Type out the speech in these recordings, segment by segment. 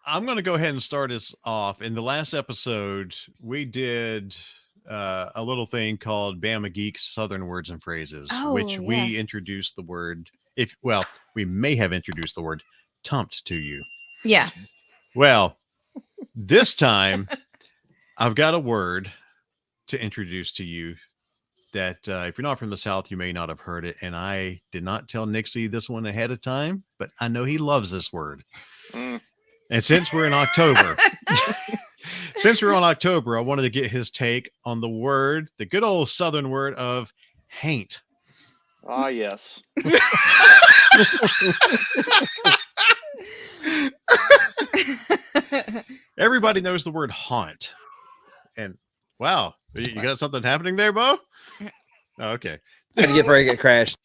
I'm going to go ahead and start us off. In the last episode, we did a little thing called Bama Geeks Southern Words and Phrases, which we introduced the word, we may have introduced the word tumped to you. Yeah. Well, this time I've got a word to introduce to you that if you're not from the South, you may not have heard it. And I did not tell Nixie this one ahead of time, but I know he loves this word. And since we're in October, I wanted to get his take on the word, the good old Southern word of haint. Ah, yes. Everybody knows the word haunt. And wow, you got something happening there, Bo? Oh, okay. Had to get ready to get crashed.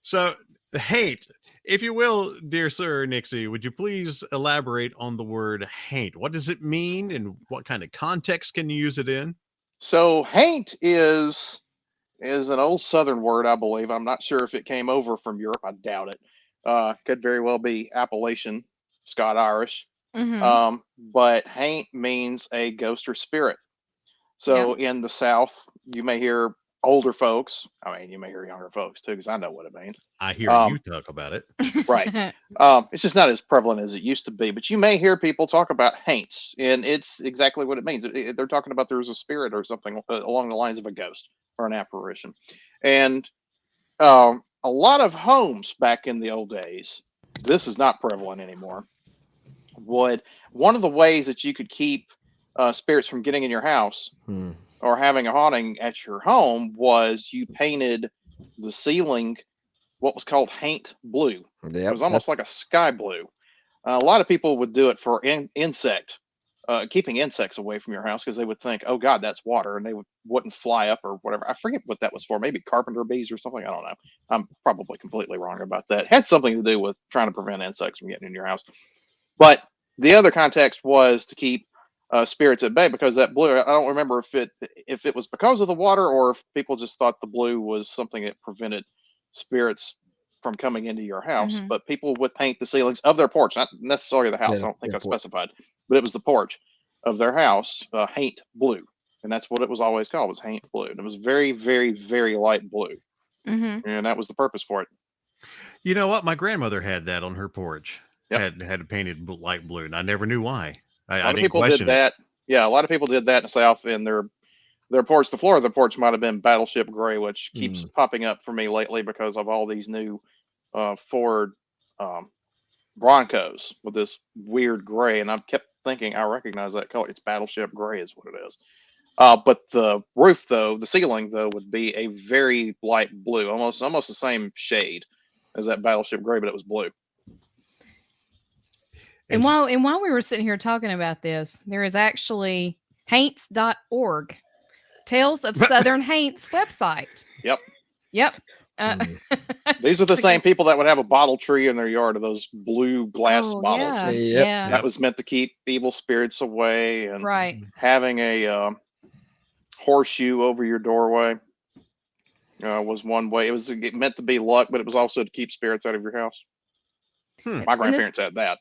So, haint. If you will, dear sir, Nixie, would you please elaborate on the word haint? What does it mean and what kind of context can you use it in? So haint is an old Southern word, I believe. I'm not sure if it came over from Europe. I doubt it. Could very well be Appalachian, Scott Irish. But haint means a ghost or spirit. So in the South, you may hear older folks. I mean, you may hear younger folks too, because I know what it means. I hear you talk about it. Right. It's just not as prevalent as it used to be. But you may hear people talk about haints, and it's exactly what it means. They're talking about there's a spirit or something along the lines of a ghost or an apparition. And a lot of homes back in the old days, this is not prevalent anymore. One of the ways that you could keep spirits from getting in your house or having a haunting at your home was you painted the ceiling what was called haint blue. It was almost like a sky blue. A lot of people would do it for keeping insects away from your house, because they would think, oh God, that's water, and they wouldn't fly up or whatever. I forget what that was for. Maybe carpenter bees or something. I don't know. I'm probably completely wrong about that. It had something to do with trying to prevent insects from getting in your house. But the other context was to keep spirits at bay, because that blue, I don't remember if it was because of the water or if people just thought the blue was something that prevented spirits from coming into your house. But people would paint the ceilings of their porch, not necessarily the house. I don't think I specified, but it was the porch of their house, haint blue. And that's what it was always called, was haint blue. And it was very, very, very light blue. And that was the purpose for it. You know what? My grandmother had that on her porch. Yep. Had it painted light blue, and I never knew why. A lot of people did that. Yeah, a lot of people did that in the South, and their porch, the floor of the porch might have been battleship gray, which keeps popping up for me lately because of all these new Ford Broncos with this weird gray. And I've kept thinking, I recognize that color. It's battleship gray is what it is. But the roof, though, the ceiling, though, would be a very light blue, almost the same shade as that battleship gray, but it was blue. And while we were sitting here talking about this, there is actually haints.org, Tales of Southern Haints website. Yep. These are the same people that would have a bottle tree in their yard of those blue glass bottles. Yeah. That was meant to keep evil spirits away. And having a horseshoe over your doorway was one way. It was meant to be luck, but it was also to keep spirits out of your house. My grandparents had that.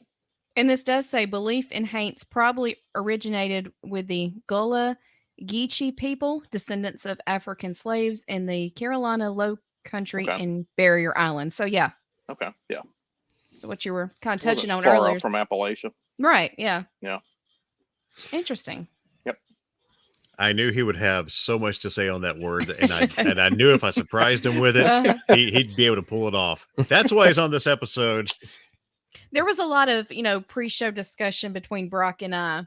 And this does say belief in haints probably originated with the Gullah Geechee people, descendants of African slaves in the Carolina Low Country and Barrier Island. So yeah. Okay. Yeah. So what you were kind of touching on far earlier. Up from Appalachia. Right. Yeah. Yeah. Interesting. Yep. I knew he would have so much to say on that word, and I knew if I surprised him with it, he'd be able to pull it off. That's why he's on this episode. There was a lot of, pre-show discussion between Brock and I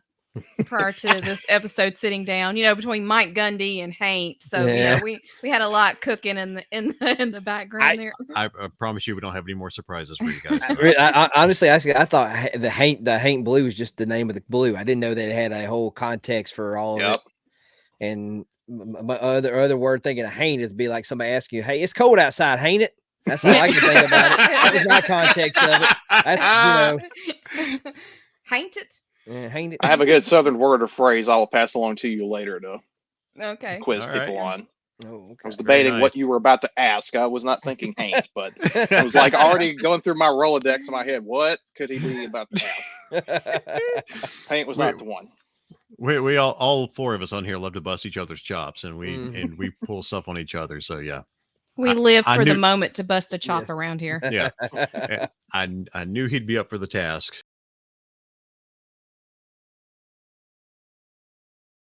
prior to this episode sitting down, between Mike Gundy and Haint. So, we had a lot cooking in the background there. I promise you we don't have any more surprises for you guys. Honestly, I thought the Haint blue was just the name of the blue. I didn't know that it had a whole context for all of it. And my other word thinking of haint is be like somebody asking you, hey, it's cold outside, ain't it? That's all I can think about it. That was my context of it. That's, Haint it? Yeah, haint it. I have a good Southern word or phrase I will pass along to you later to quiz people on. Oh, I was okay. debating nice. what you were about to ask. I was not thinking Haint, but I was like already going through my Rolodex in my head. What could he be about to ask? Haint was not the one. We all four of us on here love to bust each other's chops, and Mhm. we pull stuff on each other. So yeah, We I- live I for the knew- moment to bust a chop Yes. around here. yeah, I knew he'd be up for the task.